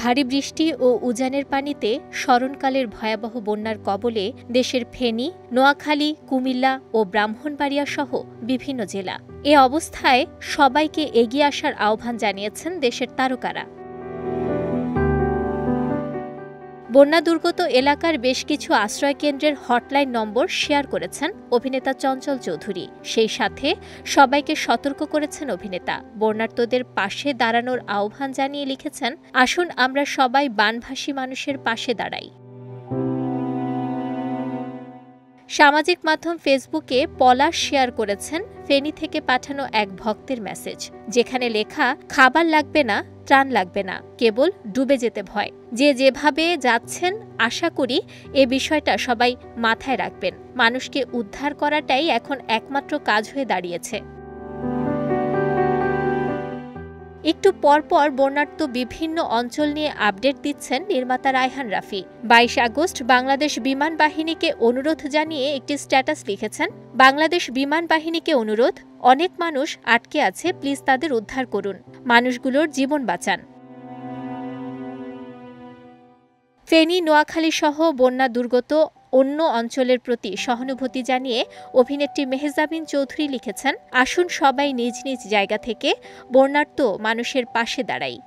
ভারী বৃষ্টি ও উজানের পানিতে স্মরণকালের ভয়াবহ বন্যার কবলে দেশের ফেনী, নোয়াখালী, কুমিল্লা ও ব্রাহ্মণবাড়িয়া সহ বিভিন্ন জেলা। এ অবস্থায় সবাইকে এগিয়ে আসার আহ্বান জানিয়েছেন দেশের তারকারা। বন্যা দুর্গত এলাকার বেশ কিছু আশ্রয়কেন্দ্রের হটলাইন নম্বর শেয়ার করেছেন অভিনেতা চঞ্চল চৌধুরী। সেই সাথে সবাইকে সতর্ক করেছেন অভিনেতা। বন্যার্তদের পাশে দাঁড়ানোর আহ্বান জানিয়ে লিখেছেন, আসুন আমরা সবাই বানভাসী মানুষের পাশে দাঁড়াই। সামাজিক মাধ্যম ফেসবুকে পলাশ শেয়ার করেছেন ফেনী থেকে পাঠানো এক ভক্তের মেসেজ, যেখানে লেখা, খাবার লাগবে না, ত্রাণ লাগবে না, কেবল ডুবে যেতে ভয়। যে যেভাবে যাচ্ছেন আশা করি এ বিষয়টা সবাই মাথায় রাখবেন। মানুষকে উদ্ধার করাটাই এখন একমাত্র কাজ হয়ে দাঁড়িয়েছে। একটু পরপর বন্যার্ত বিভিন্ন অঞ্চল নিয়ে আপডেট দিচ্ছেন নির্মাতা রায়হান রাফি। ২২ আগস্ট বাংলাদেশ বিমান বাহিনীকে অনুরোধ জানিয়ে একটি স্ট্যাটাস লিখেছেন, বাংলাদেশ বিমান বাহিনীকে অনুরোধ, অনেক মানুষ আটকে আছে, প্লিজ তাদের উদ্ধার করুন, মানুষগুলোর জীবন বাঁচান। ফেনী, নোয়াখালী সহ বন্যা দুর্গত অন্য অঞ্চলের প্রতি সহানুভূতি জানিয়ে অভিনেত্রী মেহজাবিন চৌধুরী লিখেছেন, আসুন সবাই নিজ নিজ জায়গা থেকে বন্যার্ত মানুষের পাশে দাঁড়াই।